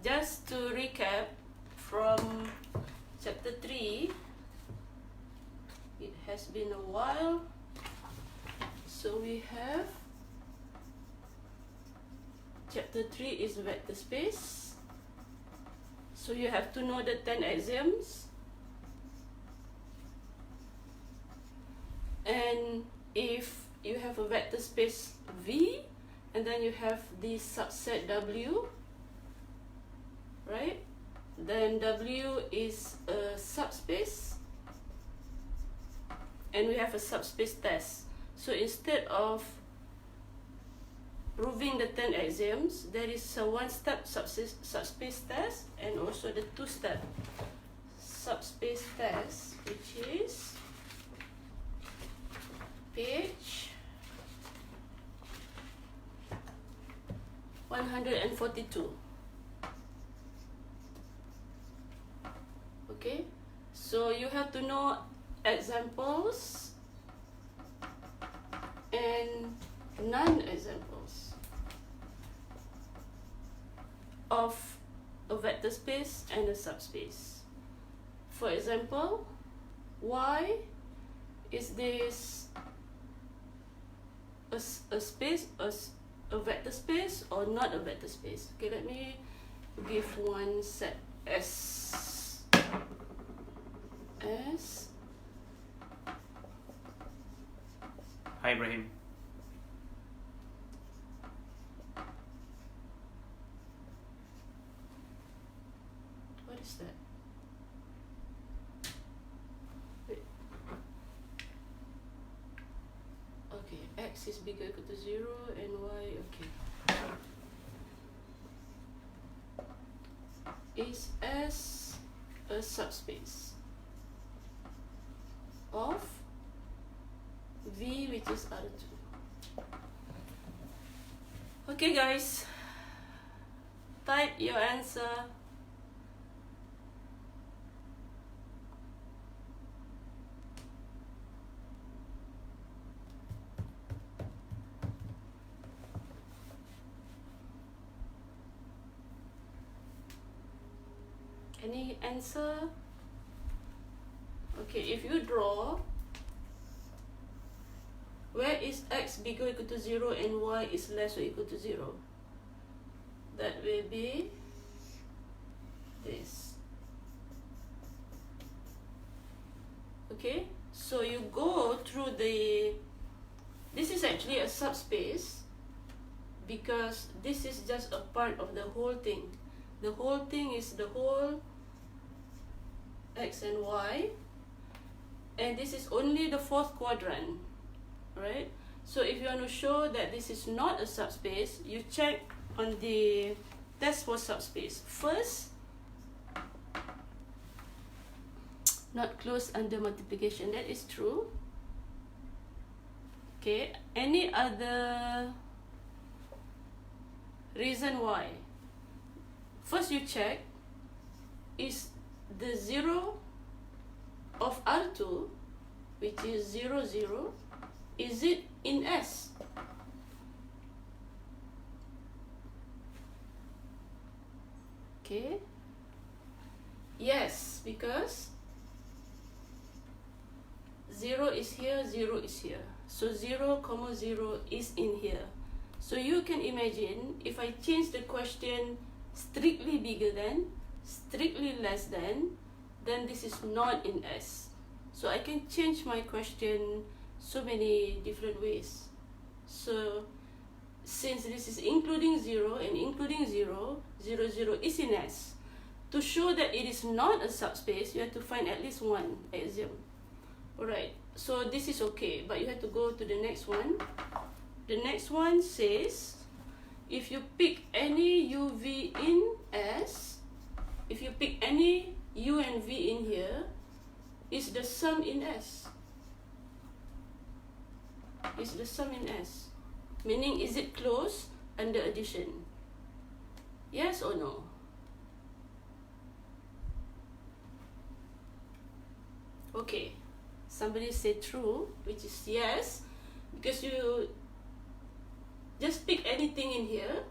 just to recap from chapter 3, it has been a while. So we have chapter 3 is vector space. So you have to know the 10 axioms. And if you have a vector space V, and then you have the subset W, right? Then W is a subspace, and we have a subspace test. So instead of proving the 10 axioms, there is a one-step subspace test and also the two-step subspace test, which is page 142. Okay, so you have to know examples and non-examples of a vector space and a subspace. For example, why is this a space, a vector space, or not a vector space? Okay, let me give one set S. Hi, Ibrahim. What is that? Wait. Okay, x is bigger equal to 0 and y, okay. Is S a subspace of V, which is R2? Okay guys, type your answer. Any answer? Okay, if you draw, where is x bigger or equal to 0 and y is less or equal to 0? That will be this. Okay, so you go through the, this is actually a subspace because this is just a part of the whole thing. The whole thing is the whole x and y, and this is only the fourth quadrant, right? So if you want to show that this is not a subspace, you check on the test for subspace. First, not closed under multiplication, that is true. Okay, any other reason why? First you check, is the 0 of R2, which is 0, 0, is it in S? Okay. Yes, because 0 is here, 0 is here. So 0, 0 is in here. So you can imagine if I change the question strictly bigger than, strictly less than, then this is not in S. So I can change my question so many different ways. So since this is including 0 and including 0, 0, 0 is in S. To show that it is not a subspace, you have to find at least one axiom. Alright, so this is okay, but you have to go to the next one. The next one says, if you pick any UV in S, if you pick any U and V in here, is the sum in S? Is the sum in S? Meaning, is it closed under addition? Yes or no? Okay, somebody said true, which is yes, because you just pick anything in here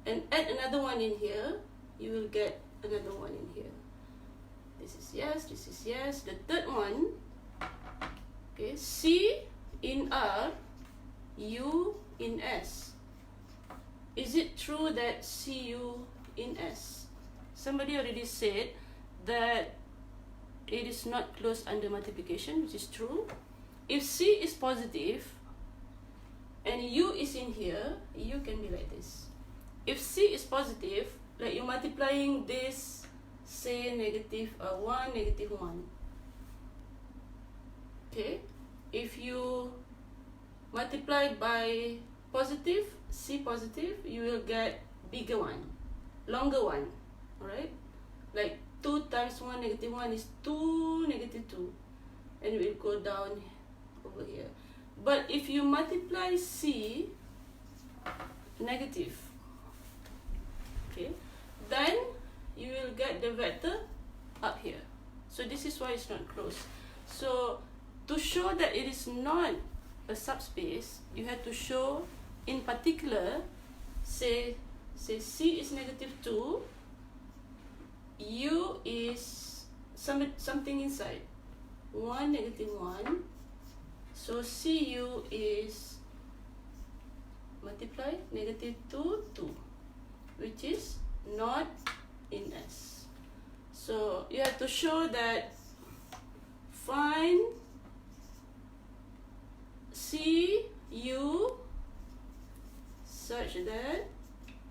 and add another one in here, you will get another one in here. This is yes, this is yes. The third one, okay, C in R, U in S. Is it true that CU in S? Somebody already said that it is not closed under multiplication, which is true. If C is positive and U is in here, U can be like this. If C is positive, like you're multiplying this, say negative 1, negative 1. Okay? If you multiply by positive, C positive, you will get bigger one, longer one. Alright? Like 2 times 1 negative 1 is 2 negative 2. And it will go down over here. But if you multiply C negative, okay, then you will get the vector up here. So this is why it's not closed. So to show that it is not a subspace, you have to show in particular, say C is negative 2, U is something inside, 1, negative 1. So CU is multiply negative 2, 2, which is not in S. So you have to show that find CU such that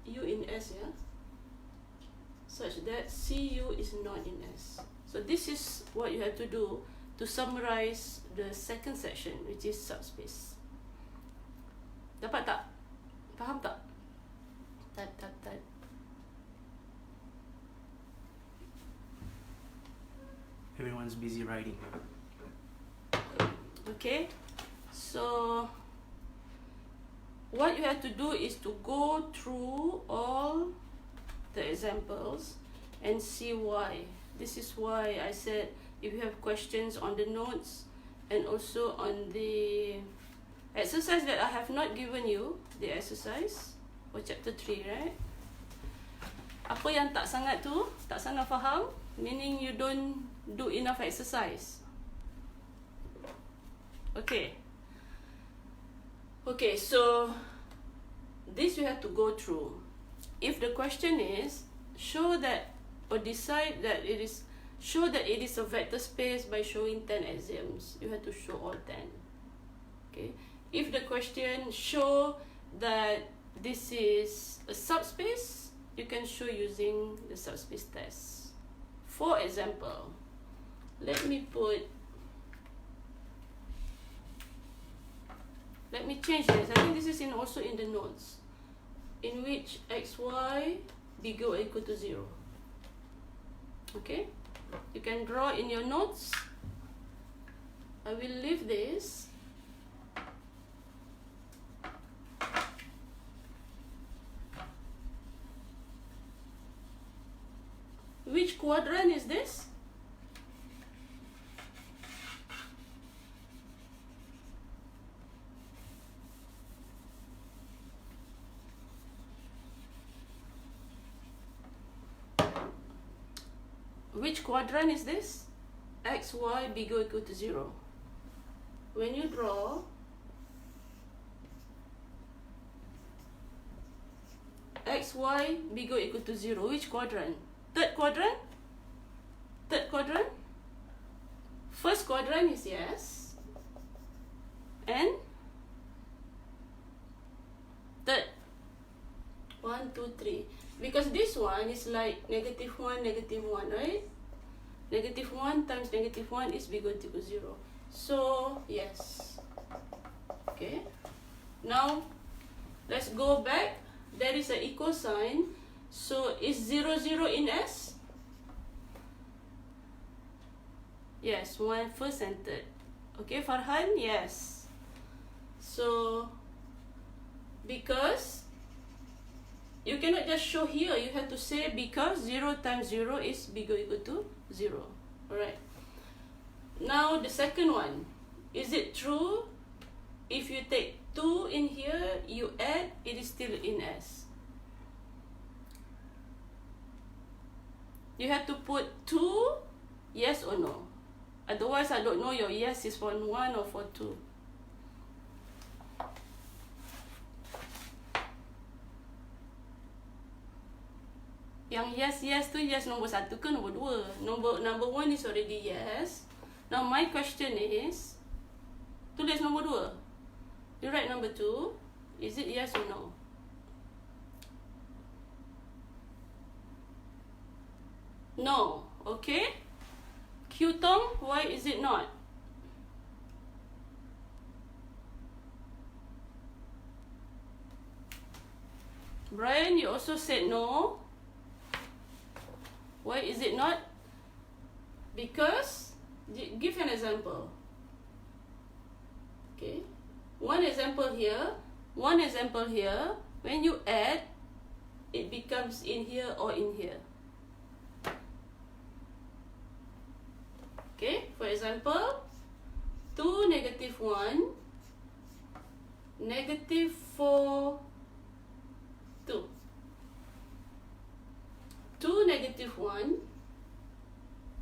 U in S, yeah? Such that CU is not in S. So this is what you have to do to summarize the second section, which is subspace. Dapat tak? Faham tak? Tat. Everyone's busy writing. Okay, so what you have to do is to go through all the examples and see why. This is why I said if you have questions on the notes and also on the exercise that I have not given you, the exercise for chapter 3, right? Apa yang tak sangat faham, meaning you don't do enough exercise. Okay, so this you have to go through. If the question is show that or decide that it is, show that it is a vector space by showing 10 axioms, you have to show all 10. Okay, if the question show that this is a subspace, you can show using the subspace test. For example, let me change this. I think this is also in the notes, in which xy bigger or equal to 0. Okay, you can draw in your notes. I will leave this. Which quadrant is this? Which quadrant is this? xy bigger or equal to 0. When you draw, xy bigger or equal to 0, which quadrant? Third quadrant? Third quadrant? First quadrant is yes. And third. 1, 2, 3. Because this one is like -1, -1, right? -1 times -1 is bigger or equal to 0. So, yes. Okay. Now, let's go back. There is an equal sign. So, is 0, 0 in S? Yes, one first and third. Okay, Farhan? Yes. So, because you cannot just show here, you have to say because 0 times 0 is bigger or equal to 0. Alright. Now, the second one. Is it true if you take 2 in here, you add, it is still in S? you have to put 2, yes or no. Otherwise, I don't know your yes is for 1 or for 2. Yang yes tu yes nombor 1 ke nombor 2? Number 1 is already yes. Now my question is, tulis nombor 2. You write number 2. Is it yes or no? No. Okay. Q Tong, why is it not? Brian, you also said no. Why is it not? Because, give an example. Okay. One example here. When you add, it becomes in here or in here. Okay. For example, 2 negative 1, negative 4, 2. 2 negative 1.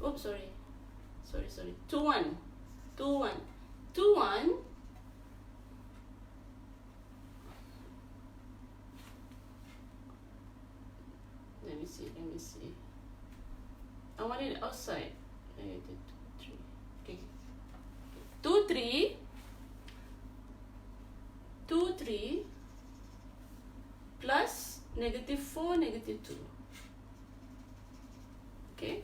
Oops, sorry. 2 1. 2 1. 2 1. Let me see. I want it outside. 2 3. Okay. 2 3. 2 3 plus negative 4 negative 2. Okay,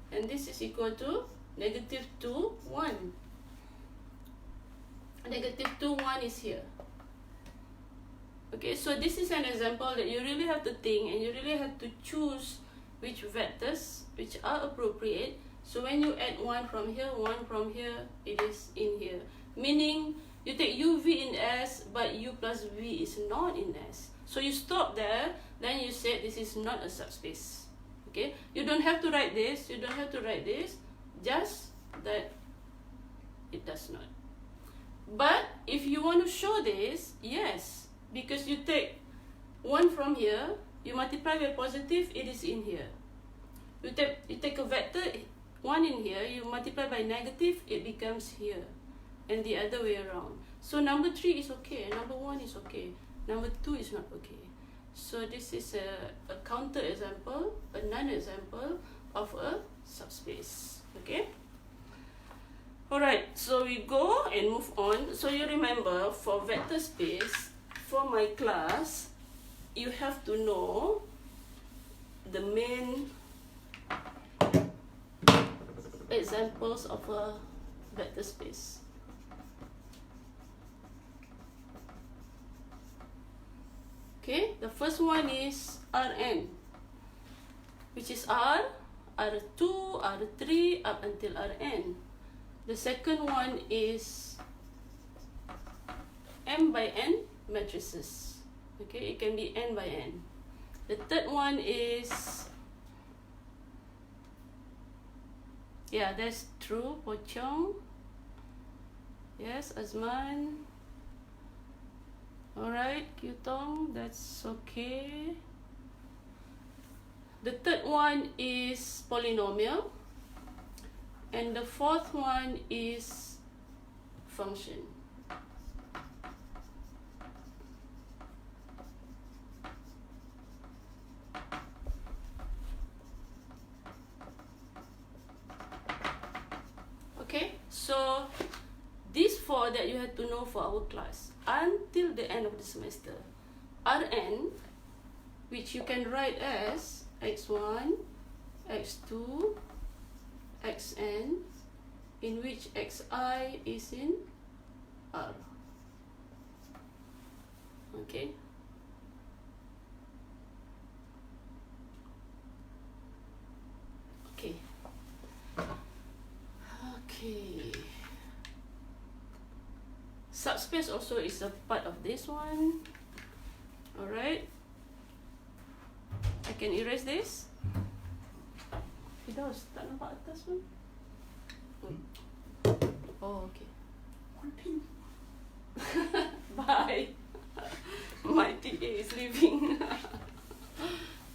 and this is equal to negative 2 1. Negative 2 1 is here. Okay, so this is an example that you really have to think and you really have to choose which vectors which are appropriate. So when you add 1 from here, 1 from here, it is in here. Meaning you take uv in S, but u plus v is not in S. So you stop there, then you say this is not a subspace. Okay, you don't have to write this, just that it does not. But if you want to show this, yes, because you take 1 from here, you multiply by positive, it is in here. You take a vector, 1 in here, you multiply by negative, it becomes here, and the other way around. So number 3 is okay, number 1 is okay, number 2 is not okay. So this is a counter example, a non-example of a subspace. Okay. Alright, so we go and move on. So you remember, for vector space, for my class, you have to know the main examples of a vector space. Okay, the first one is Rn, which is R, R2, R3, up until Rn. The second one is M by N matrices. Okay, it can be N by N. The third one is, yeah, that's true, Pochong. Yes, Azman. Alright, Qtong, that's okay. The third one is polynomial. And the fourth one is function. Okay, so these 4 that you have to know for our class until the end of the semester. Rn, which you can write as x1, x2, xn, in which xi is in R. Okay. Okay. Okay. Subspace also is a part of this one. Alright. I can erase this. Fidaus, tak nampak atas pun? Oh, okay. One pin. Bye. My TA is leaving.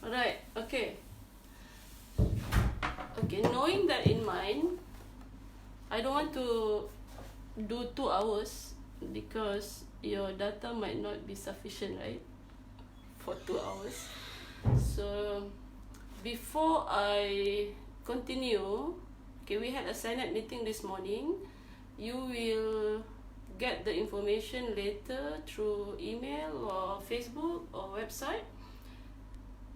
Alright, okay. don't want to do 2 hours because your data might not be sufficient, right? For 2 hours. So before I continue, okay, we had a Senate meeting this morning. You will get the information later through email or Facebook or website.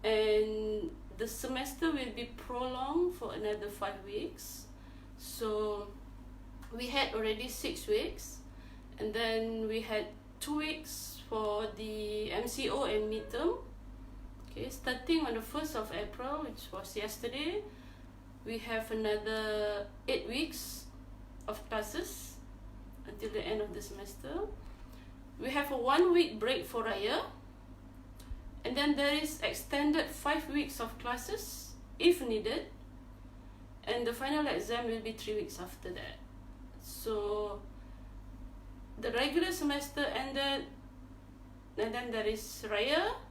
And the semester will be prolonged for another 5 weeks. So we had already 6 weeks, and then we had 2 weeks for the MCO and midterm. Okay, starting on the 1st of April, which was yesterday, we have another 8 weeks of classes until the end of the semester. We have a 1 week break for Raya, and then there is extended 5 weeks of classes if needed, and the final exam will be 3 weeks after that. So the regular semester ended, and then there is Raya.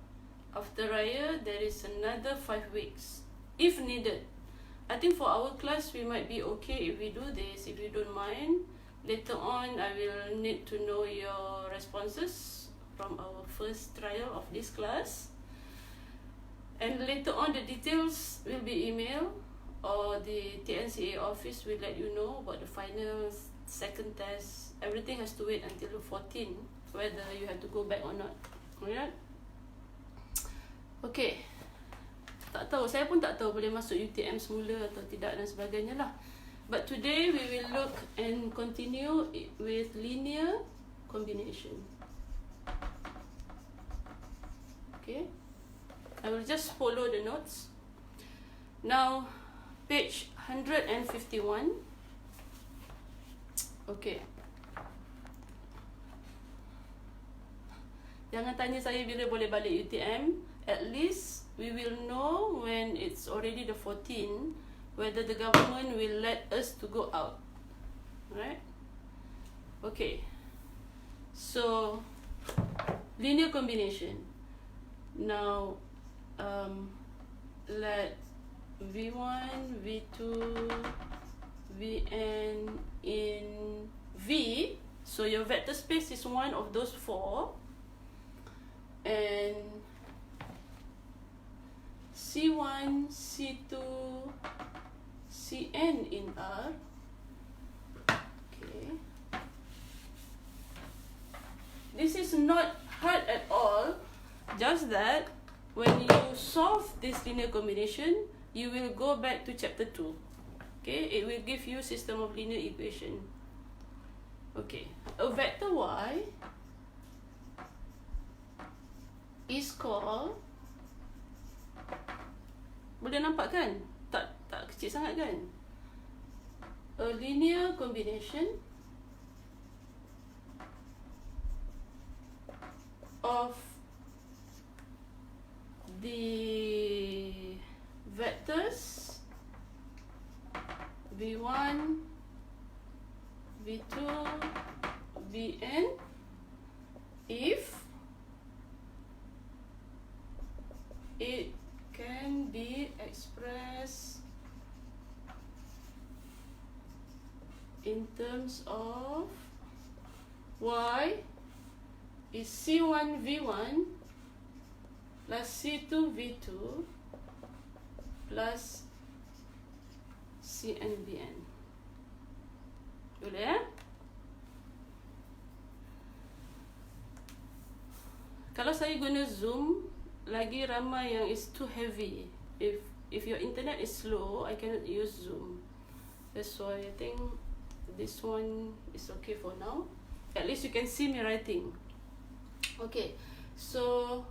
After Raya, there is another 5 weeks if needed. I think for our class we might be okay if we do this, if you don't mind. Later on, I will need to know your responses from our first trial of this class. And later on, the details will be emailed, or the TNCA office will let you know about the final second test. Everything has to wait until the 14th, whether you have to go back or not. Alright? Okay. Tak tahu, saya pun tak tahu boleh masuk UTM semula atau tidak dan sebagainya lah. But today we will look and continue with linear combination. Okay? I will just follow the notes. Now, page 151. Okay. Jangan tanya saya bila boleh balik UTM. At least we will know when it's already the 14th whether the government will let us to go out. Right? Okay. So, linear combination. Now, let V1, V2, Vn in V. So your vector space is one of those 4. And C1, C2, Cn in R. Okay. This is not hard at all, just that when you solve this linear combination, you will go back to chapter 2. Okay, it will give you system of linear equation. Okay, a vector y is called, boleh nampak kan? Tak kecil sangat kan? A linear combination of the vectors V1, V2, Vn if it can be expressed in terms of y is C1 V1 plus C2 V2 plus Cn Vn. Boleh ya? Kalau saya guna Zoom, lagi ramai yang is too heavy. If your internet is slow, I cannot use Zoom. That's why I think this one is okay for now. At least you can see me writing. Okay, so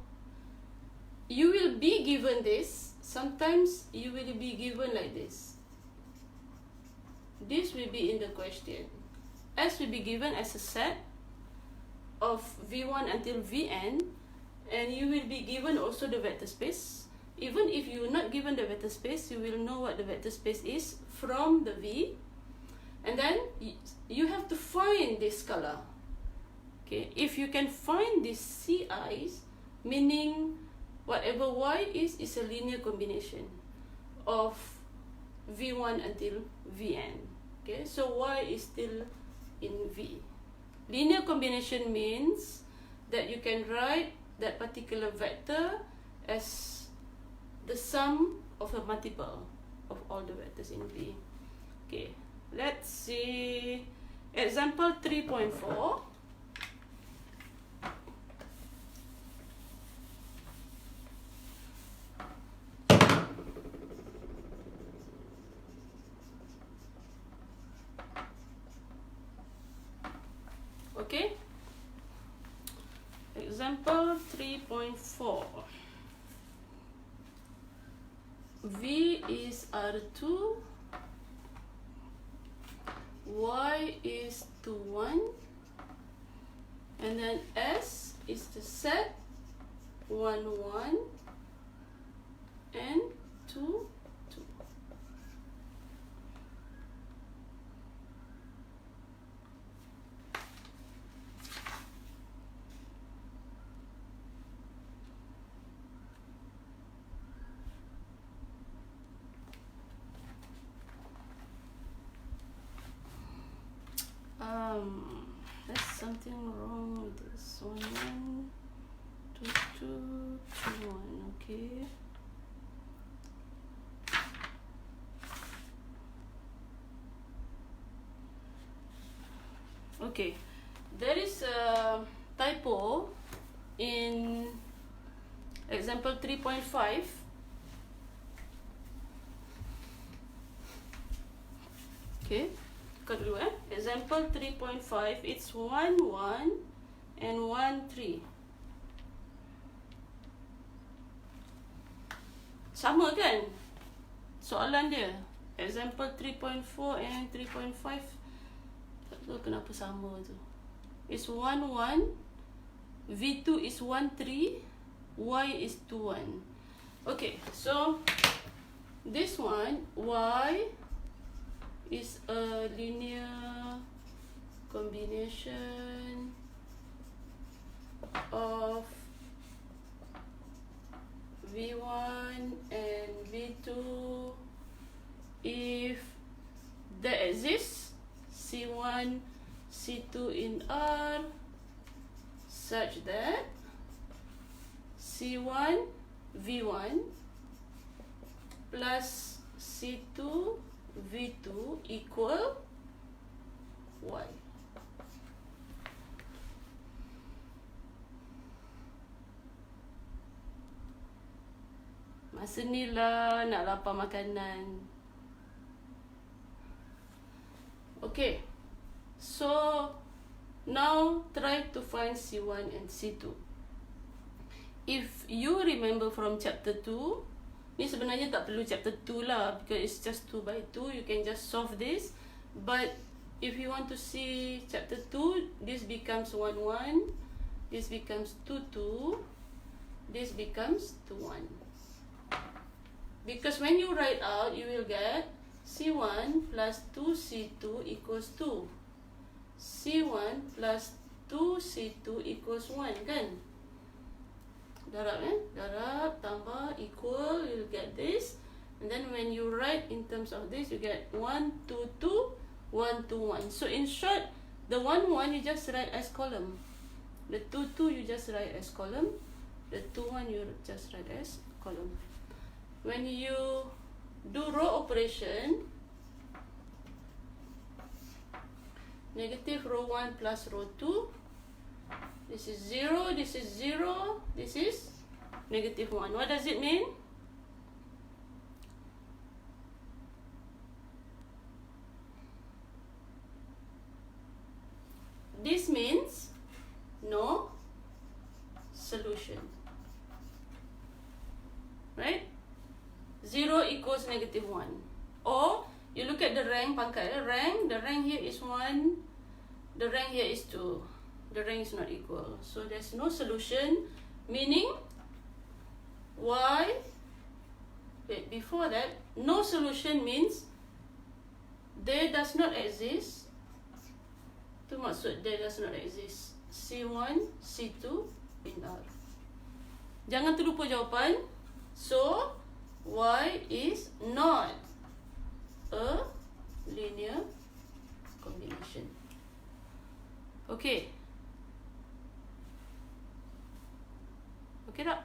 you will be given this. Sometimes you will be given like this. This will be in the question. S will be given as a set of V1 until Vn, and you will be given also the vector space. Even if you are not given the vector space, you will know what the vector space is from the V. And then you have to find this scalar. Okay, if you can find these CIs, meaning whatever y is a linear combination of V1 until Vn. Okay, so y is still in V. Linear combination means that you can write that particular vector as the sum of a multiple of all the vectors in V. Okay, let's see example 3.4. Okay, example 3.4. V is R2, Y is 2, 1, and then S is the set 1, 1, and 2, 2. There's something wrong with this one. 1, 2, 2, 2, 1. Okay. Okay, there is a typo in example 3.5. Okay. Example 3.5, it's 1, 1 and 1, 3. Sama kan soalan dia? Example 3.4 and 3.5, tak tahu kenapa sama tu. It's 1, 1, V2 is 1, 3, Y is 2, 1. Okay, so this one, Y is a linear combination of V1 and V2 if there exists C1, C2 in R such that C1 V1 plus C2 V2 equal Y. Masa ni lah nak lapar makanan. Okay, so now try to find C1 and C2. If you remember from chapter 2, ni sebenarnya tak perlu chapter 2 lah, because it's just 2 by 2, you can just solve this. But if you want to see chapter 2, this becomes 1, 1, this becomes 2, 2, this becomes 2, 1. Because when you write out, you will get C1 plus 2C2 equals 2. C1 plus 2C2 equals 1 kan? Darab darab tambah equal, you'll get this. And then when you write in terms of this, you get 1, 2, 2, 1, 2, 1. So in short, the 1, 1 you just write as column. The 2, 2 you just write as column. The 2, 1 you just write as column. When you do row operation, negative row 1 plus row 2, this is 0, this is 0, this is negative 1. What does it mean? This means no solution. Right? 0 equals negative 1. Or you look at the rank, pangkat rank, the rank here is 1, the rank here is 2. The rank is not equal. So there's no solution, meaning Y, wait, before that, no solution means there does not exist. Itu maksud there does not exist C1, C2 in R. Jangan terlupa jawapan. So Y is not a linear Okay. Okay tak?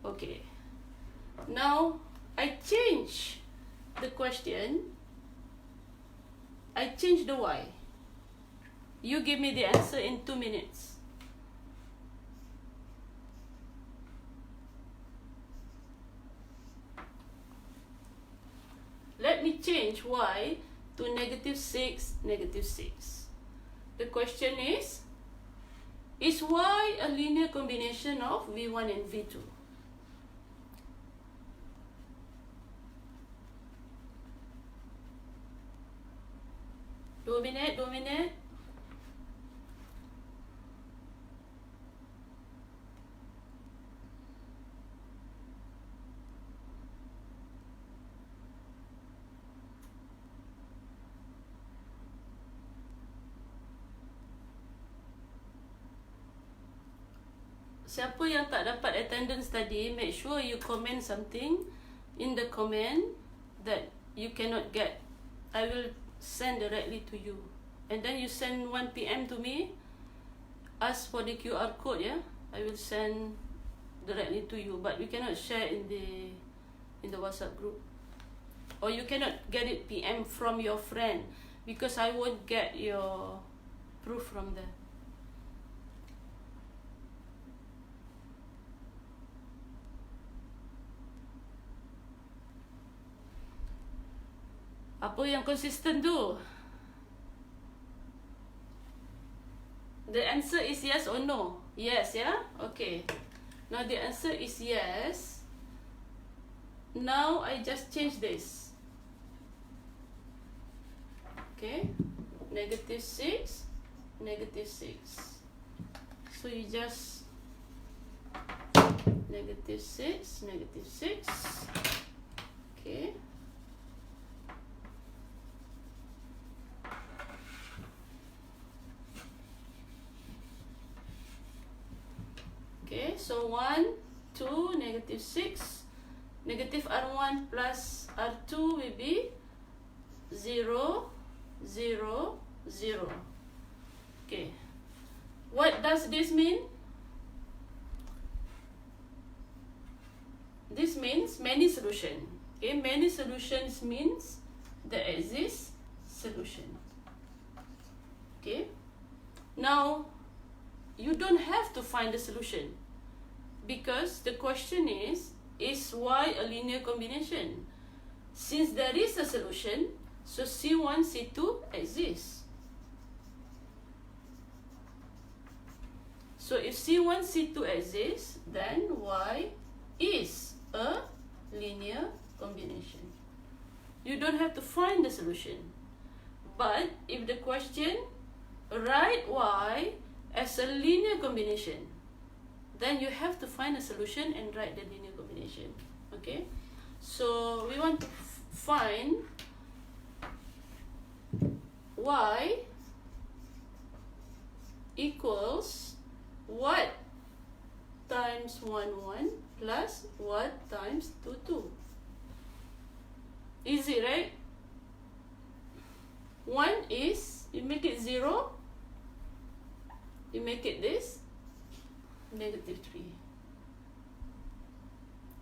Okay. Now, I change the question. I change the y. You give me the answer in 2 minutes. Let me change y to -6, -6. The question is y a linear combination of V1 and V2? Dua minit. Siapa yang tak dapat attendance tadi, make sure you comment something in the comment that you cannot get. I will send directly to you. And then you send 1 PM to me. Ask for the QR code, yeah? I will send directly to you. But you cannot share in the WhatsApp group. Or you cannot get it PM from your friend, because I won't get your proof from there. Apa yang konsisten tu? The answer is yes or no? Yes, yeah? Okay. Now the answer is yes. Now I just change this. Okay. -6, -6. So you just -6, -6. Okay. Okay, so 1, 2, -6. Negative R1 plus R2 will be 0, 0, 0. Okay. What does this mean? This means many solutions. Okay, many solutions means there exists solution. Okay. Now, you don't have to find the solution, because the question is y a linear combination? Since there is a solution, so C1, C2 exists. So if C1, C2 exists, then y is a linear combination. You don't have to find the solution. But if the question write y as a linear combination, then you have to find a solution and write the linear combination. Okay, so we want to find y equals what times 1, 1 plus what times 2, 2. Easy, right? 1 is, you make it 0, you make it this, -3.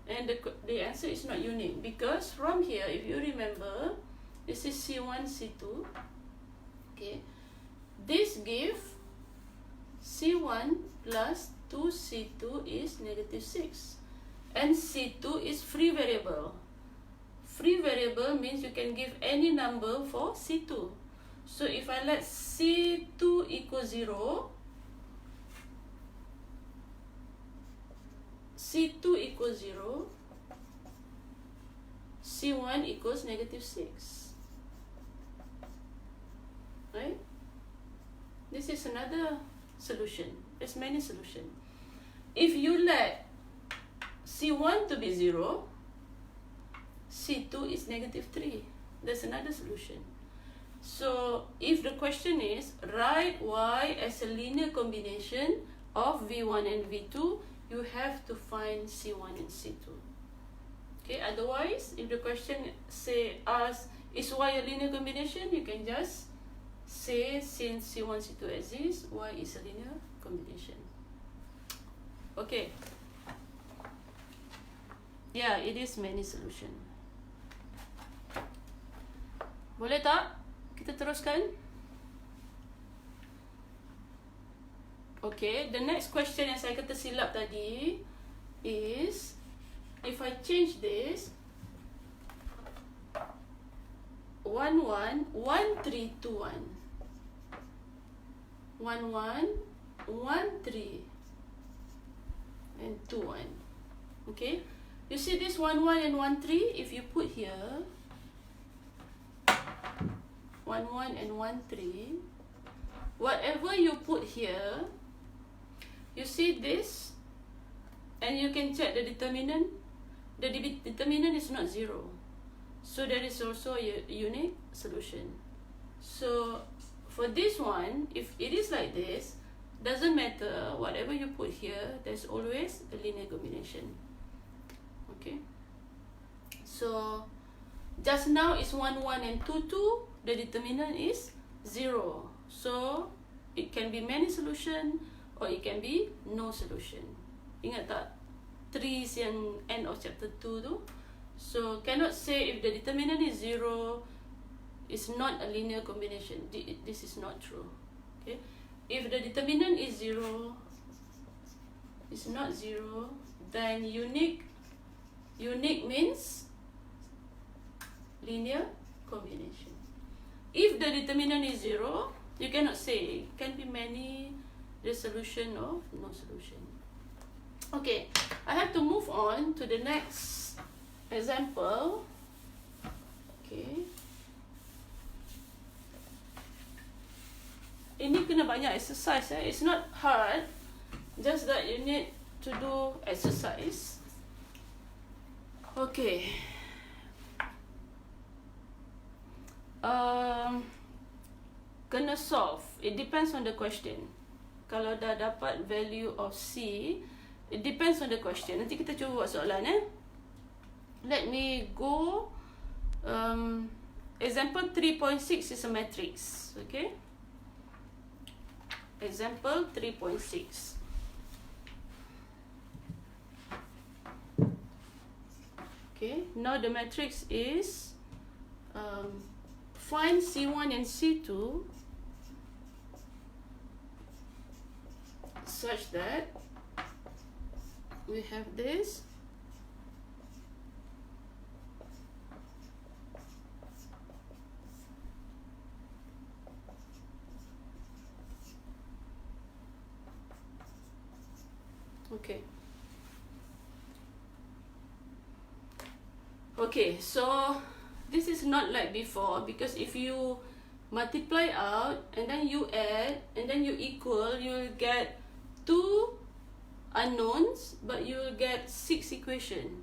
And the answer is not unique, because from here, if you remember, this is C1, C2. Okay, this give C1 plus 2C2 is -6. And C2 is free variable. Free variable means you can give any number for C2. So if I let C2 equal 0, C2 equals 0, C1 equals -6. Right? This is another solution. There's many solutions. If you let C1 to be 0, C2 is -3. That's another solution. So if the question is write y as a linear combination of V1 and V2, you have to find C1 and C2. Okay, otherwise, if the question asks, is Y a linear combination, you can just say, since C1, C2 exists, Y is a linear combination. Okay. Yeah, it is many solution. Boleh tak? Kita teruskan. Okay, the next question yang saya kata silap tadi is, if I change this 1 1 1 3 2 1 1 1 1 3 and 2 1. Okay, you see this 1 1 and 1 3, if you put here 1 1 and 1 3, whatever you put here, you see this, and you can check the determinant. The determinant is not 0, so there is also a unique solution. So for this one, if it is like this, doesn't matter whatever you put here, there's always a linear combination. Okay, so just now is 1 1 and 2 2, the determinant is 0, so it can be many solution or it can be no solution. Ingat tak trees yang end of chapter 2 tu? So cannot say if the determinant is 0, it's not a linear combination. This is not true. Okay, if the determinant is 0, it's not 0, then unique means linear combination. If the determinant is 0, you cannot say, it can be many, the solution or no solution. Okay, I have to move on to the next example. Okay, ini kena banyak exercise. It's not hard, just that you need to do exercise. Okay. Kena solve. It depends on the question. Kalau dah dapat value of C, it depends on the question. Nanti kita cuba buat soalan. Let me go. Example 3.6 is a matrix. Okay. Example 3.6. Okay. Now the matrix is find C1 and C2 such that we have this. Okay. Okay, so this is not like before, because if you multiply out and then you add and then you equal, you will get 2 unknowns, but you will get 6 equation.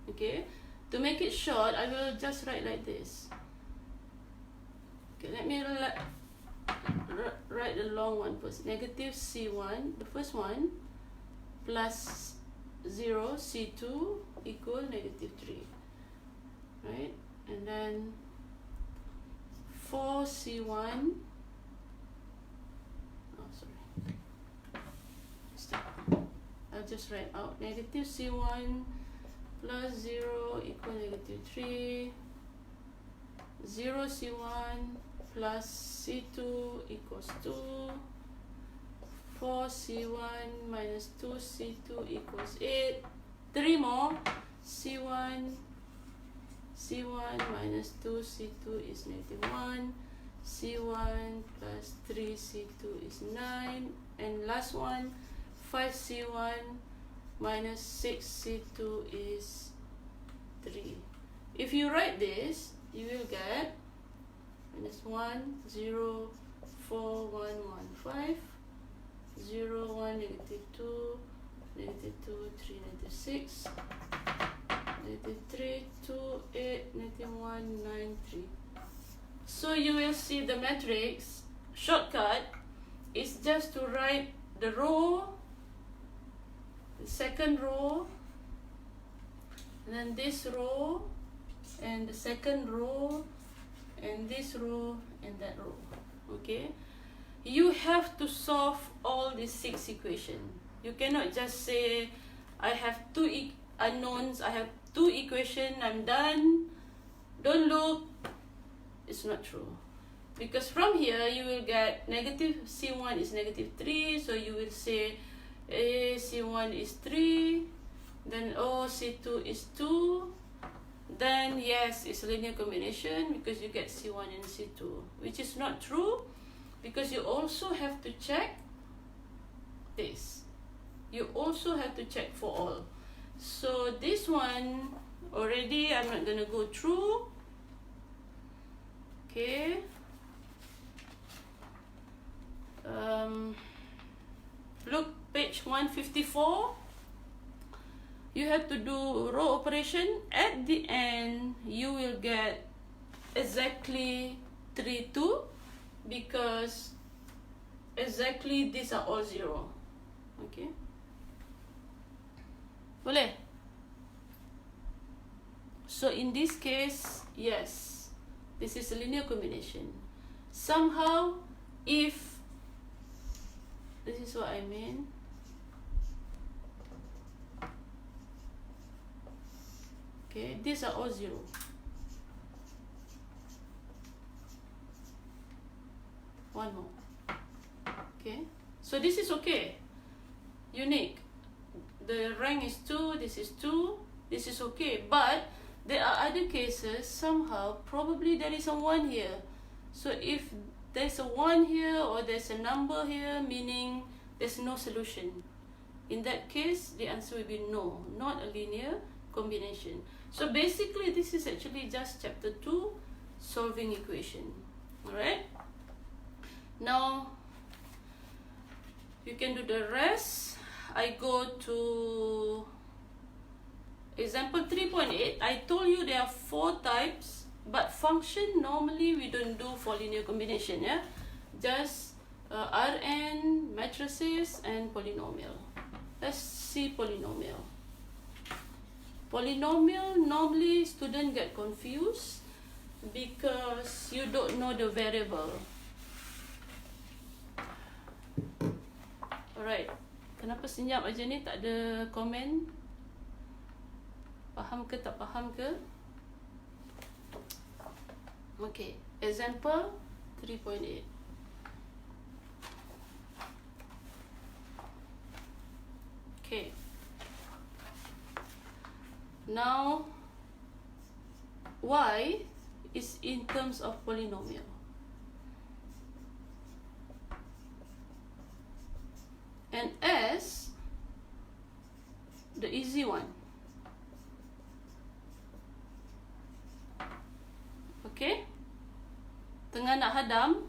Okay, to make it short, I will just write like this. Okay, let me write the long one first. Negative C1, the first one, plus 0 C2 equal negative 3. Right, and then 4 C1. Oh, sorry. I'll just write out negative C1 plus 0 equal negative 3. 0 C1 plus C2 equals 2. 4 C1 minus 2 C2 equals 8. 3 more. C1 minus 2 C2 is negative 1. C1 plus 3 C2 is 9. And last one, 5 C1 minus 6 C2 is 3. If you write this, you will get minus 1, 0, 4, 1, 1, 5, 0, 1, negative 2, negative 2, 3, negative 6, negative 3, 2, 8, negative 1, 9, 3. So you will see the matrix shortcut is just to write the row, the second row, And then this row, and the second row, and this row, and that row. Okay? You have to solve all these 6 equations. You cannot just say, I have 2 unknowns, I have 2 equations, I'm done. Don't look. It's not true. Because from here, you will get negative C1 is negative 3, so you will say A, C1 is 3, then O, C2 is 2, then yes, it's a linear combination because you get C1 and C2, which is not true because you also have to check this. You also have to check for all. So this one, already I'm not gonna go through. Okay. Look, page 154. You have to do row operation. At the end, you will get exactly 3, 2 because exactly these are all 0. Okay. Boleh? So in this case, yes, this is a linear combination. Somehow, if this is what I mean, okay, these are all 0. One more. Okay, so this is okay, unique. The rank is 2, this is 2, this is okay, but there are other cases, somehow, probably there is a 1 here. So if there's a 1 here or there's a number here, meaning there's no solution. In that case, the answer will be no, not a linear combination. So basically, this is actually just chapter 2, solving equation. Alright? Now, you can do the rest. I go to example 3.8. I told you there are 4 types, but function normally we don't do for linear combination, yeah? Just Rn, matrices, and polynomial. Let's see polynomial. Polynomial, normally students get confused because you don't know the variable. Alright. Kenapa senyap aja ni, tak ada komen? Faham ke tak faham ke? Okay, example 3.8. Okay. Now, y is in terms of polynomial. And S, the easy one. Okay? Tengah nak hadam.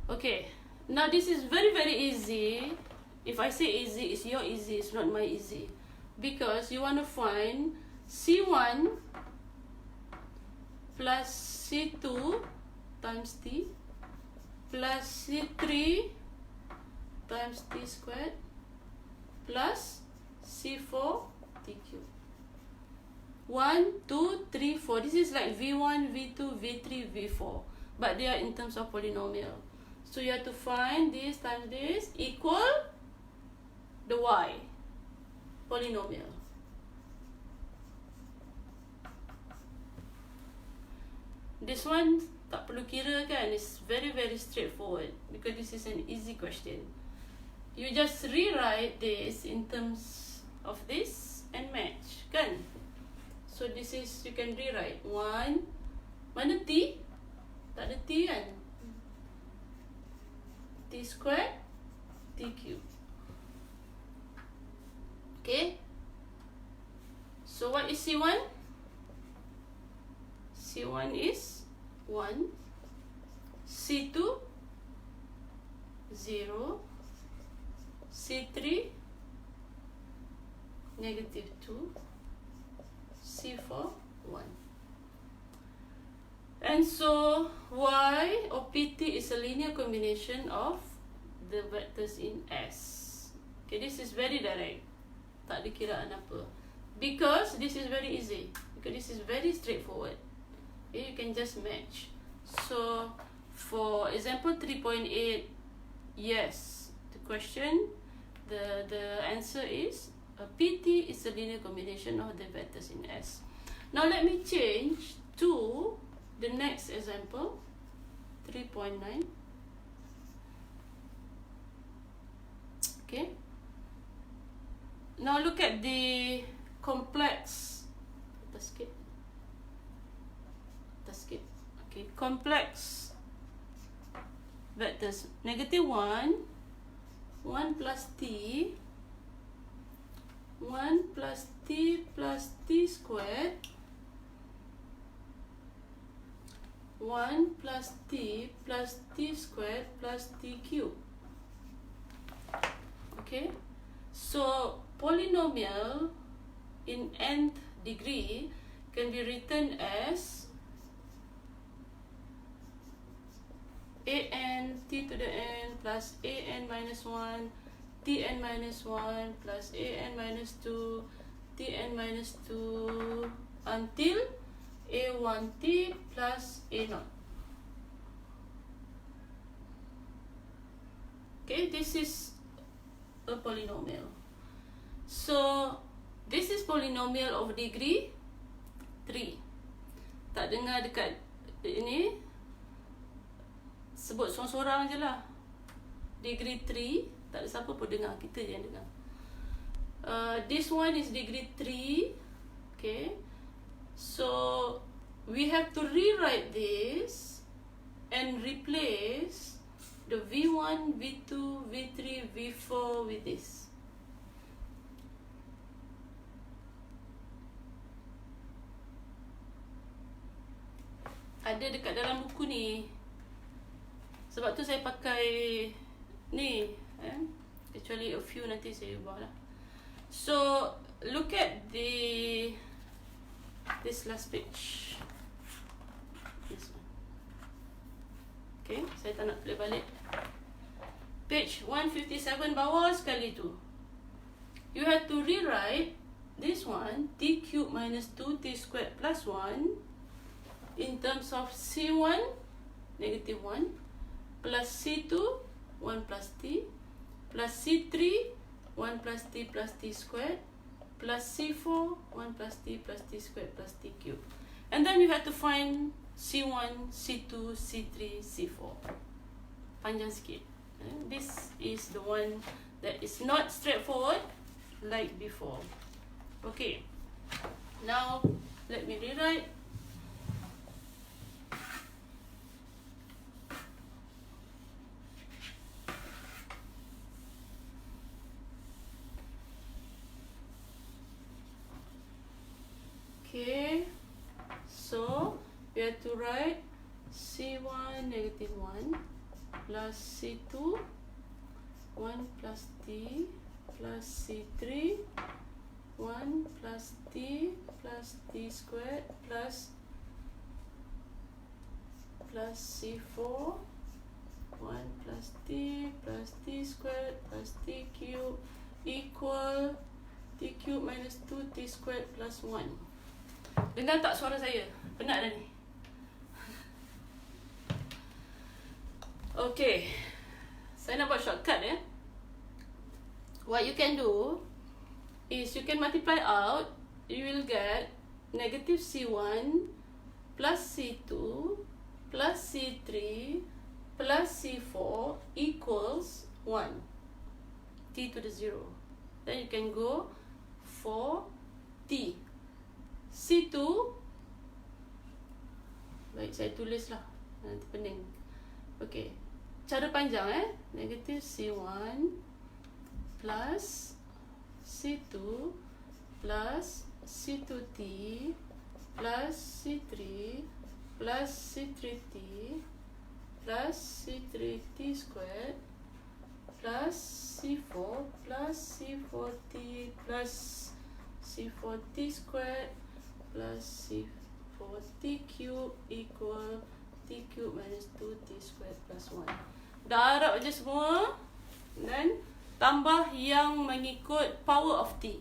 Okay. Now this is very, very easy. If I say easy, it's your easy, it's not my easy. Because you want to find C1 plus C2 times T plus C3 times T squared plus C4 T cubed. 1, 2, 3, 4. This is like V1, V2, V3, V4. But they are in terms of polynomial. So you have to find this times this equal the y. Polynomial. This one tak perlu kira kan, it's very, very straightforward because this is an easy question. You just rewrite this in terms of this and match, kan? So this is, you can rewrite 1, mana T? Tak ada T kan? T squared, T cubed. Okay? So what is C1? C1 is 1, C2 0, C3 negative 2, C4 1. And so Y or PT is a linear combination of the vectors in S. Okay, this is very direct. Tak ada kiraan apa. Because this is very easy. Because this is very straightforward. Okay, you can just match. So for example 3.8, yes, the question, the answer is PT is a linear combination of the vectors in S. Now let me change to the next example, 3.9. Okay. Now look at the complex. Okay, complex vectors. Negative 1, 1 plus t, 1 plus t plus t squared, 1 plus t plus t squared plus t cubed. Okay, so polynomial in nth degree can be written as an t to the n plus an minus 1 tn minus 1 plus an minus 2 tn minus 2 until a1t plus a0. Okay, this is a polynomial. So this is polynomial of degree 3. Tak dengar dekat ini, sebut sorang-sorang je lah. Degree 3, tak ada siapa pun dengar, kita je yang dengar. This one is degree 3. Okay, so we have to rewrite this and replace the V1, V2, V3, V4 with this. Ada dekat dalam buku ni. Sebab tu saya pakai ni. Kecuali a few nanti saya ubah lah. So look at this last page. This one. Okay, saya tak nak play balik. Page 157 bawah sekali tu. You have to rewrite this one, t cubed minus 2t squared plus 1 in terms of c1, negative 1, plus c2, 1 plus t, plus c3, 1 plus t plus t squared, plus c4, 1 plus t squared plus t cubed. And then you have to find C1, C2, C3, C4. Panjang sikit. This is the one that is not straightforward like before. Okay. Now, let me rewrite. Okay. So, we have to write C1 negative 1 plus C2 1 plus t plus C3 1 plus t squared plus C4 1 plus t squared plus t cubed equal t cubed minus 2t squared plus 1. Dengar tak suara saya? Penat dah ni. Okay, saya nak buat shortcut ya. What you can do is you can multiply out. You will get negative C1 plus C2 plus C3 plus C4 equals 1. T to the 0. Then you can go for T. C2, baik saya tulis lah, nanti pening. Okay, cara panjang negative C1 plus C2 plus C2T plus C3 plus C3T plus C3T squared plus C4 plus C4T plus C4T squared plus C4T cube equal T cube minus 2T squared plus 1. Dah harap je semua. Dan tambah yang mengikut power of T.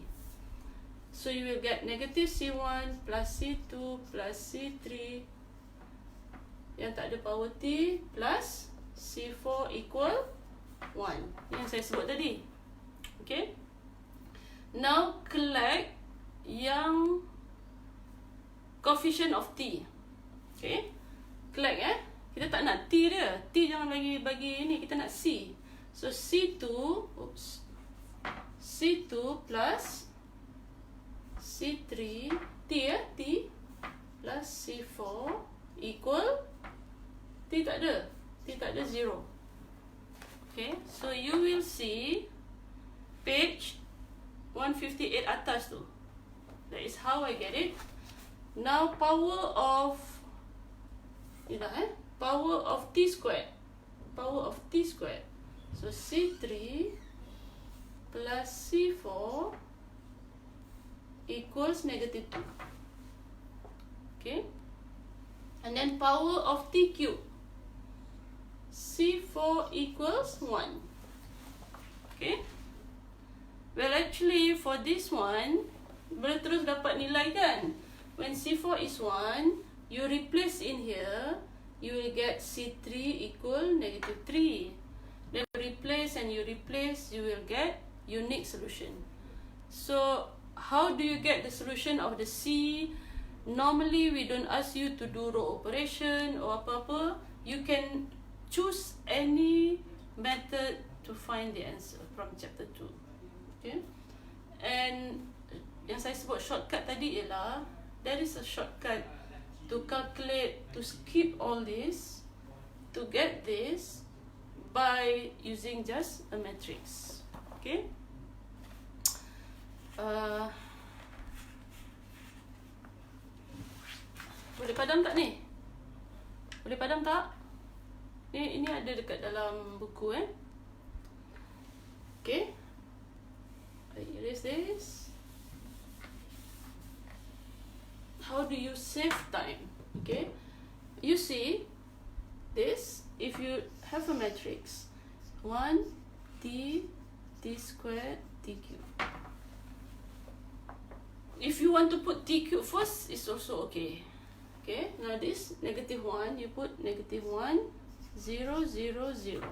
So you will get negative C1 plus C2 plus C3 yang tak ada power T plus C4 equal 1. Yang saya sebut tadi. Okay. Now collect yang coefficient of T. Okay. Collect kita tak nak T dia. T jangan bagi ini, kita nak C. So C2 plus C3 T plus C4 equal T tak ada 0. Okay, so you will see page 158 atas tu. That is how I get it. Now power of T squared. Power of T squared. So C3 plus C4 equals negative 2. Okay. And then power of T cube. C4 equals 1. Okay. Well, actually for this one, boleh terus dapat nilai kan? When C4 is 1, you replace in here, you will get C3 equal negative 3. Then replace and you replace, you will get unique solution. So how do you get the solution of the C? Normally we don't ask you to do row operation or apa-apa. You can choose any method to find the answer from chapter 2. Okay? And yang saya sebut shortcut tadi ialah, there is a shortcut to calculate, to skip all this, to get this by using just a matrix. Okay? Boleh padam tak ni? Boleh padam tak? Ini ada dekat dalam buku Okay. I erase this. How do you save time? Okay. You see this, if you have a matrix 1 T squared T cube. If you want to put T cube first, it's also okay. Okay, now this negative 1, you put negative 1, 0, 0, 0.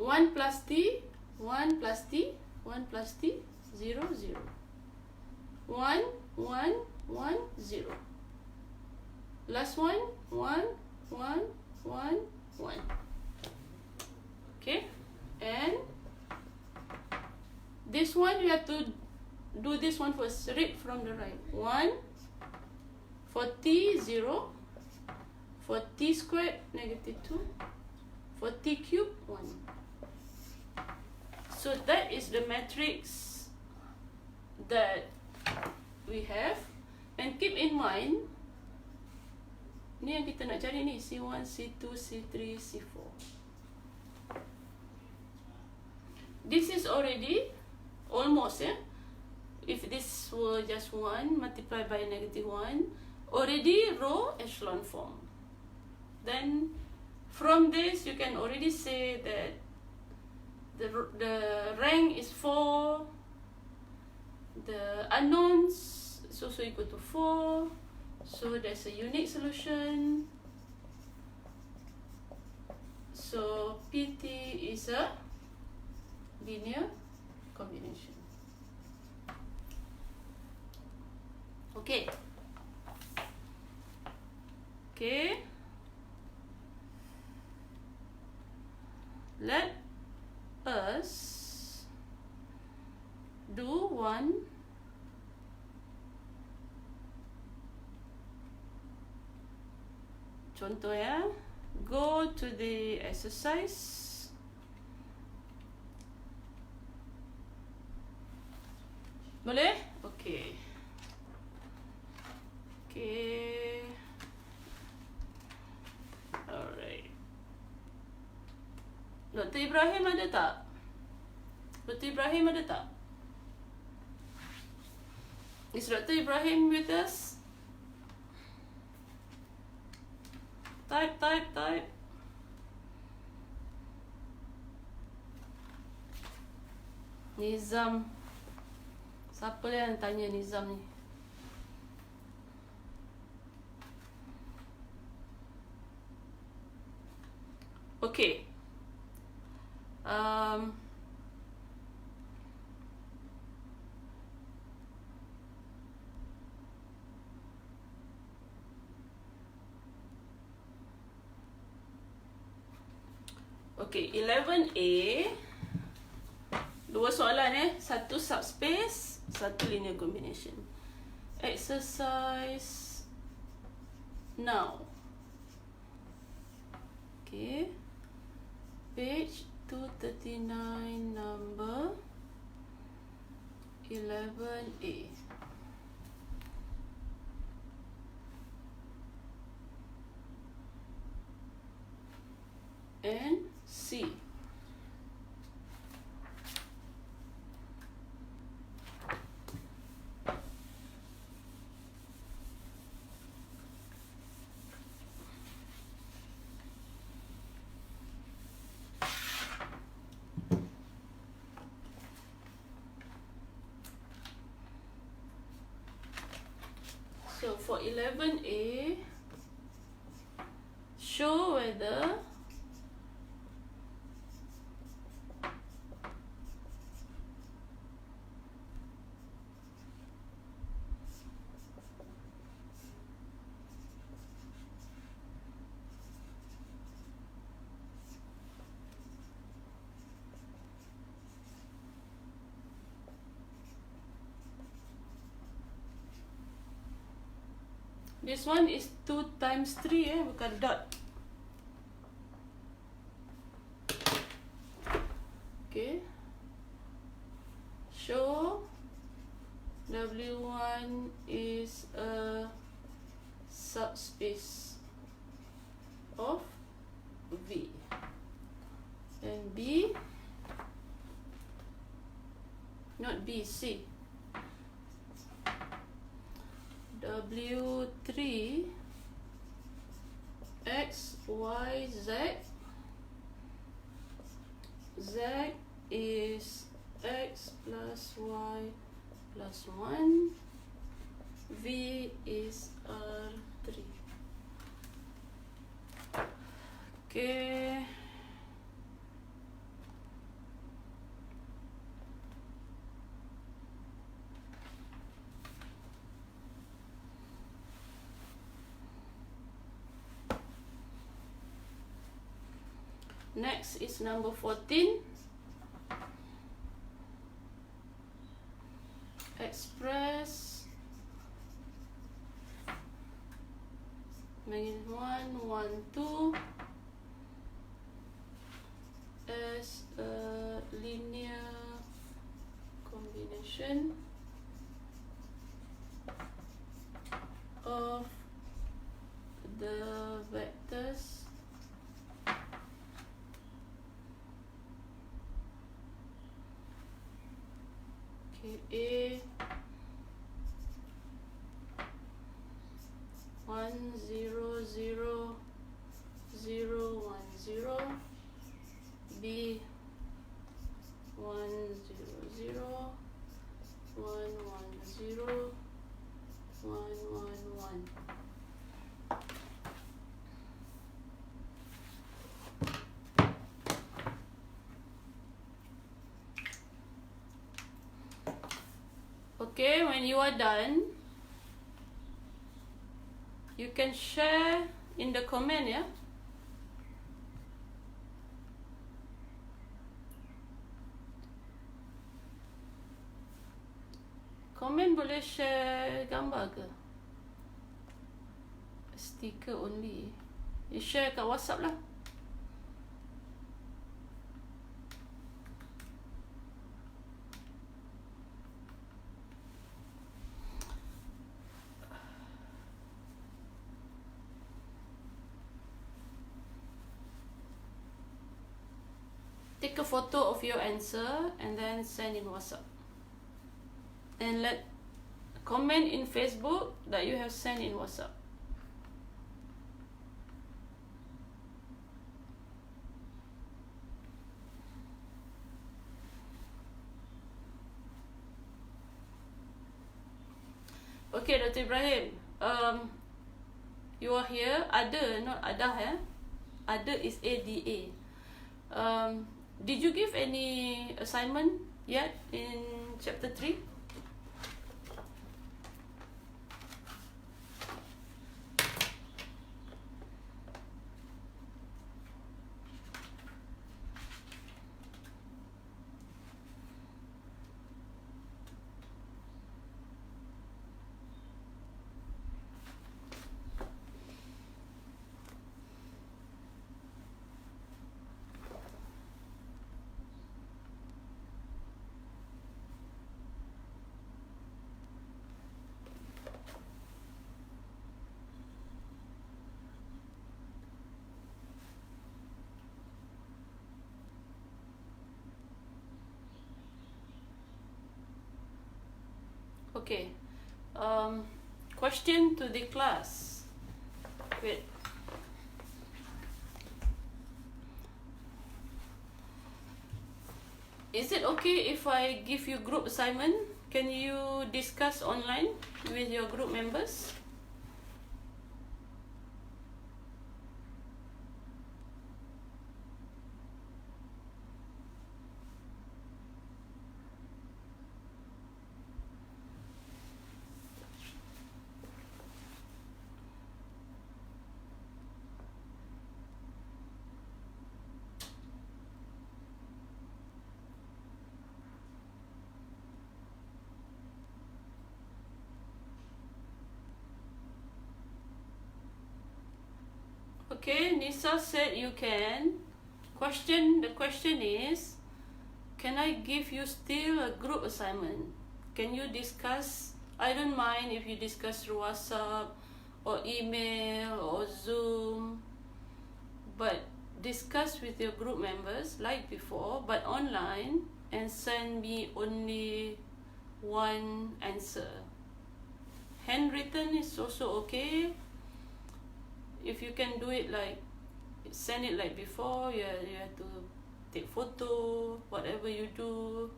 1 plus T, 1 plus T, 1 plus T, 0, 0. 1, 1, 1, 0. Last one, 1, 1, 1, 1. Okay, and this one you have to do this one first. Read from the right. 1 for T 0, for T squared negative 2, for T cube 1. So that is the matrix that we have. And keep in mind, ni yang kita nak cari ni, C1, C2, C3, C4. This is already almost, if this were just 1 multiplied by negative 1, already row echelon form. Then from this you can already say that the rank is 4, the unknowns is also equal to 4, so there's a unique solution. So PT is a linear combination. Okay. Okay. Let us do one contoh Go to the exercise. Boleh? Okay. Okay. Alright. Dr. Ibrahim ada tak? Dr. Ibrahim ada tak? Is Dr. Ibrahim with us? Type. Nizam. Siapa yang tanya Nizam ni? Okay. Okay, 11A. Dua soalan satu subspace, satu linear combination. Exercise now. Okay. Page 239, number 11A. And C. So for 11A, show whether this one is 2 times 3 bukan dot. Okay. Show W1 is a subspace of V. And B, not B, C. W3 X, Y, Z. Z is X plus Y plus 1. V is R3. Okay. Next is number 14. Express -1, 1, 2 as a linear combination of the vectors A 1, 0, 0, 0, 1, 0, B 1, 0, 0, 1, 1, 0, 1, 1, 1. Okay, when you are done, you can share in the comment, ya. Comment boleh share gambar ke? Sticker only. You share kat WhatsApp lah. Take a photo of your answer and then send in WhatsApp. And comment in Facebook that you have sent in WhatsApp. Okay, Dr. Ibrahim. You are here. Ada, not Adah, eh? Ada is ADA. Did you give any assignment yet in chapter 3? Okay. Question to the class. Wait. Is it okay if I give you group assignment? Can you discuss online with your group members? Okay, Nisa said you can. The question is, can I give you still a group assignment? Can you discuss? I don't mind if you discuss through WhatsApp or email or Zoom, but discuss with your group members like before, but online, and send me only one answer. Handwritten is also okay. If you can do it like, send it like before, you have to take photo, whatever you do,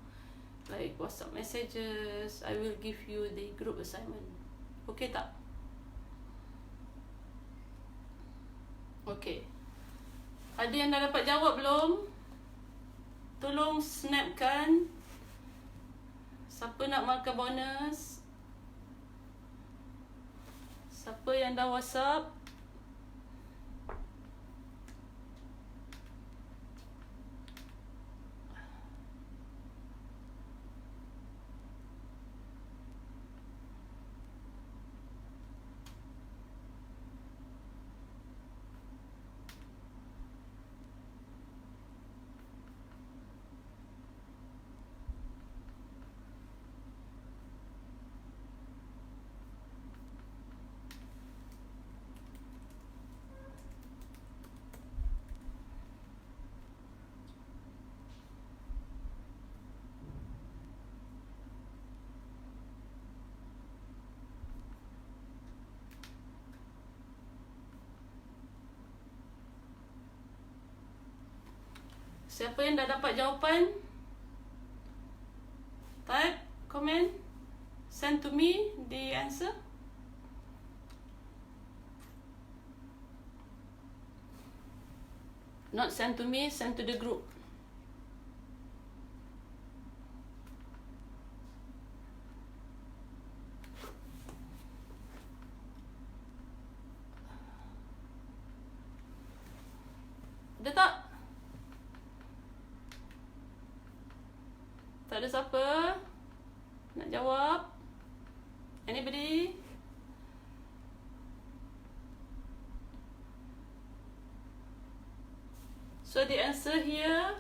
like WhatsApp messages, I will give you the group assignment. Okay tak? Okay. Ada yang dah dapat jawab belum? Tolong snapkan. Siapa nak markah bonus? Siapa yang dah WhatsApp? Siapa yang dah dapat jawapan? Type, comment, send to me the answer. Not send to me, send to the group. Ada tak? Tak ada siapa nak jawab? Anybody? So the answer here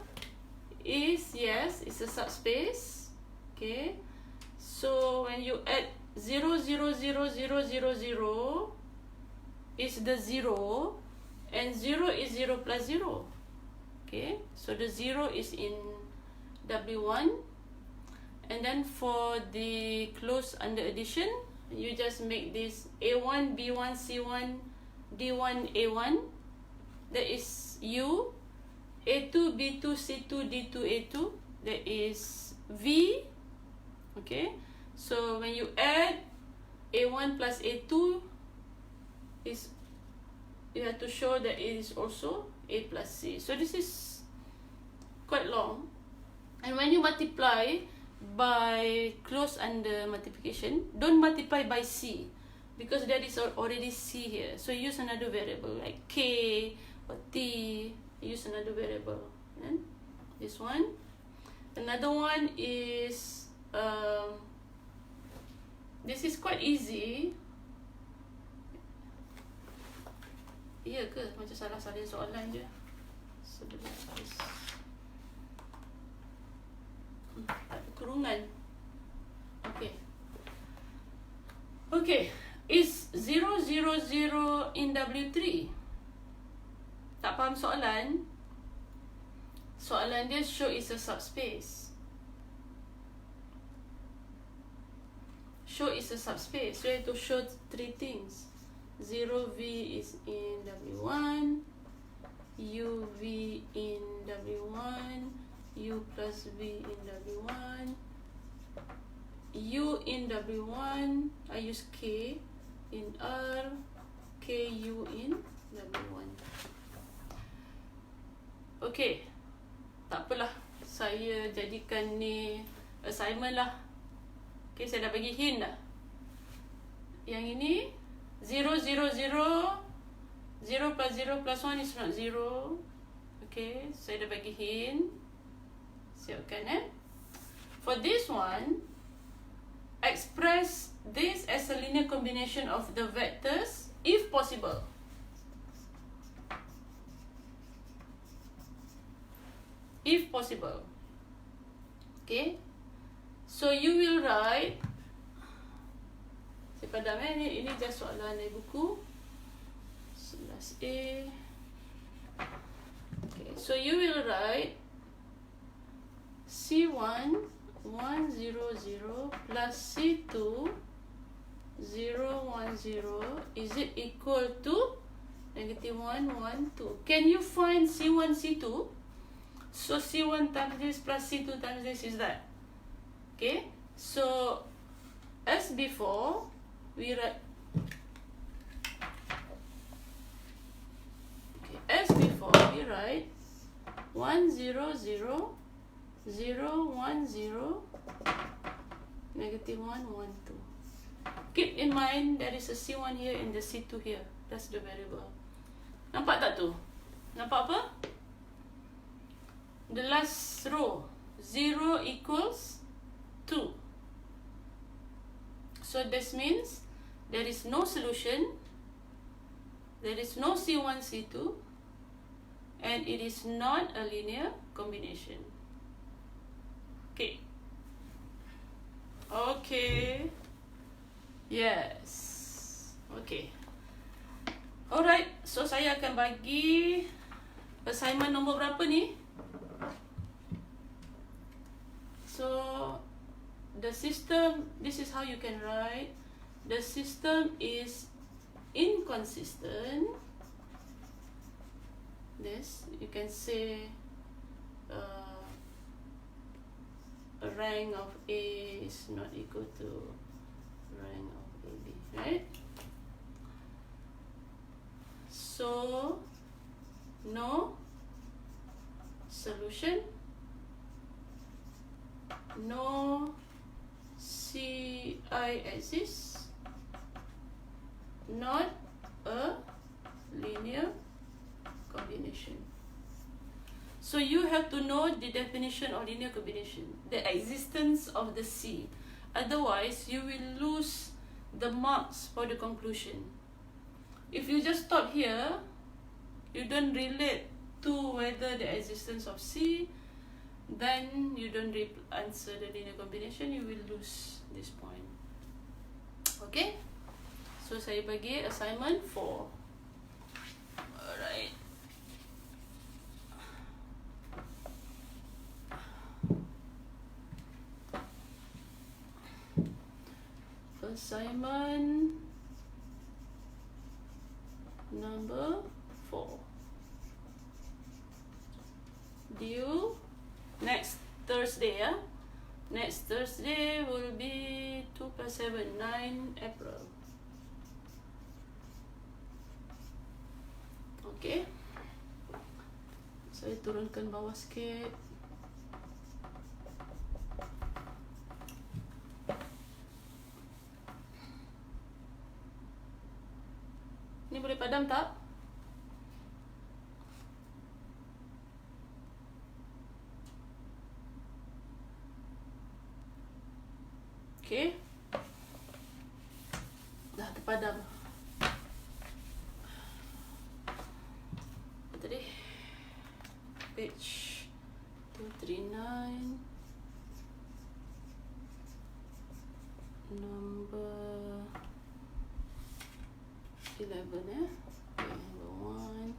is yes, it's a subspace. Okay. So when you add 0, 0, 0, 0, 0, 0 is the 0, and 0 is 0 plus 0. Okay. So the 0 is in W1. And then for the close under addition, you just make this A1, B1, C1, D1, A1. That is U. A2, B2, C2, D2, A2. That is V. Okay. So when you add A1 plus A2 is, you have to show that it is also A plus C. So this is quite long. And when you multiply by close under multiplication, don't multiply by C, because there is already C here. So use another variable like K or T. Use another variable. And this one. Another one is this is quite easy. Iya ke? Macam salah salin soalan je. 11 tak ada kurungan. Okay, is 0, 0, 0 in W3? Tak faham soalan? Soalan dia show is a subspace. Show is a subspace. So you have to show three things. 0V is in W1, UV in W1, U plus V in W1, U in W1, I use K in R, KU in W1. Okay, tak apalah, saya jadikan ni assignment lah. Okay, saya dah bagi hint dah. Yang ini 0, 0, 0, 0 plus 0 plus 1 is not 0. Okay, saya dah bagi hint. Siapkan For this one, express this as a linear combination of the vectors if possible. If possible. Okay, so you will write, saya padam ini just soalan dari buku 11A. Okay, so you will write C1 1, 0, 0 plus C2 0, 1, 0, is it equal to negative 1, 1, 2? Can you find C1, C2? So C1 times this plus C2 times this is that. Okay, so as before, we write, okay, as before we write 1, 0, 0, 0, 1, 0, negative 1, 1, 2. Keep in mind there is a C1 here and the C2 here. That's the variable. Nampak tak tu? Nampak apa? The last row, 0 equals 2. So this means there is no solution, there is no C1, C2, and it is not a linear combination. Okay. Okay. Yes. Okay. Alright, so saya akan bagi assignment nombor berapa ni? So the system, this is how you can write. The system is inconsistent. This, you can say a rank of A is not equal to rank of AB, right? So, no solution, no CI exists, not a linear combination. So you have to know the definition of linear combination, the existence of the C. Otherwise, you will lose the marks for the conclusion. If you just stop here, you don't relate to whether the existence of C, then you don't answer the linear combination, you will lose this point. Okay? So saya bagi assignment 4. Alright. Assignment number 4. Due next Thursday, Next Thursday will be 2 plus 7, 9 April. Okay. Saya turunkan bawah sikit. Ni boleh padam tak? Okay. Dah terpadam. Apa tadi? Page 239. Number 11 Okay, number 1,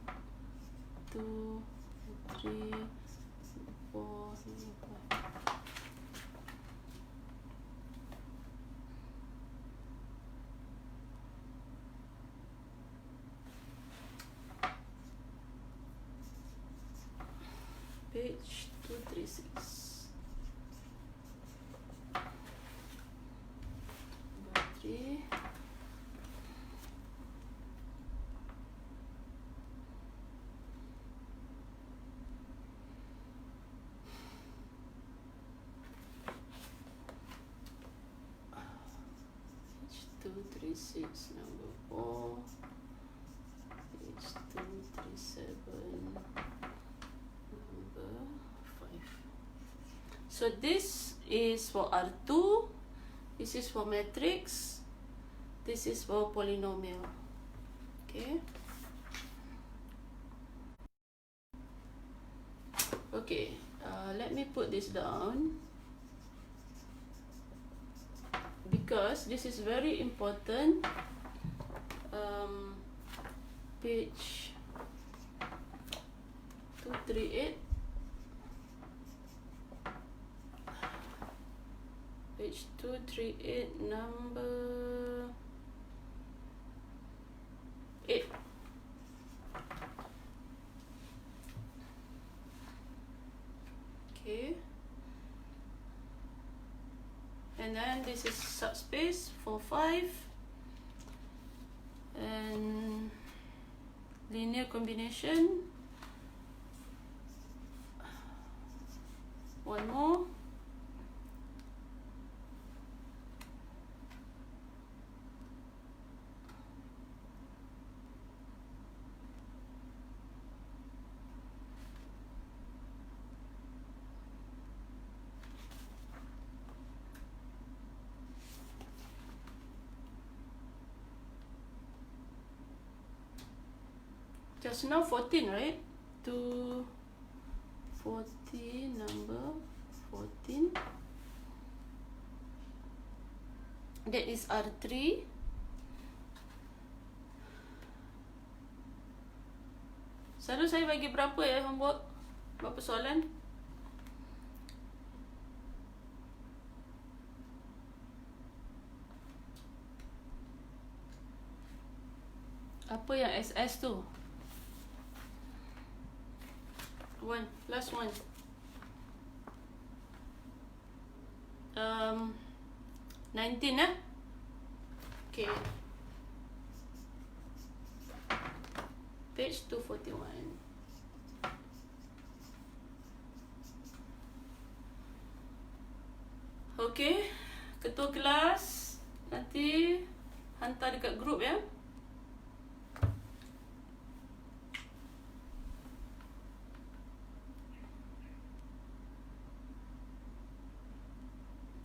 2, 3, 4, 5. Page 236. Number 3. Page 236, number 4. Page 237. So this is for R2, this is for matrix, this is for polynomial. Okay. Okay, let me put this down because this is very important. Page 238. Page 238, number 8. Okay. And then this is subspace for 5. And linear combination. One more. Just now 14, right? 2, 14, number 14. That is R3. Selalu saya bagi berapa ya homework? Berapa soalan? Apa yang SS tu? Last one. 19 eh? Okay. Page 241. Okay, ketua kelas nanti hantar dekat grup ya.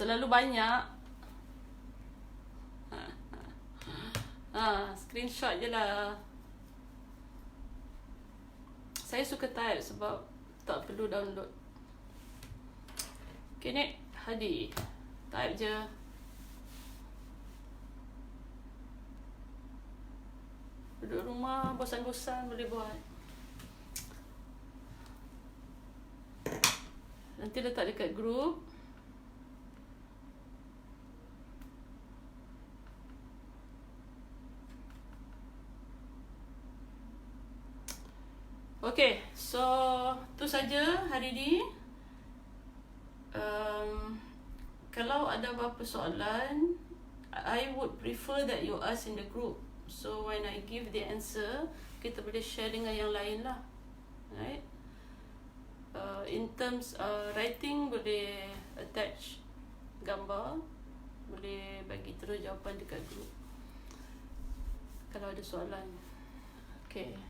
Terlalu banyak. Screenshot je lah. Saya suka type sebab tak perlu download. Okay, Nek Hadi, type je. Duduk rumah bosan-bosan boleh buat. Nanti letak dekat grup. Okay, so tu saja hari ni. Kalau ada apa-apa soalan, I would prefer that you ask in the group. So when I give the answer, kita boleh share dengan yang lain lah, right? In terms writing, boleh attach gambar, boleh bagi terus jawapan dekat group kalau ada soalan. Okay.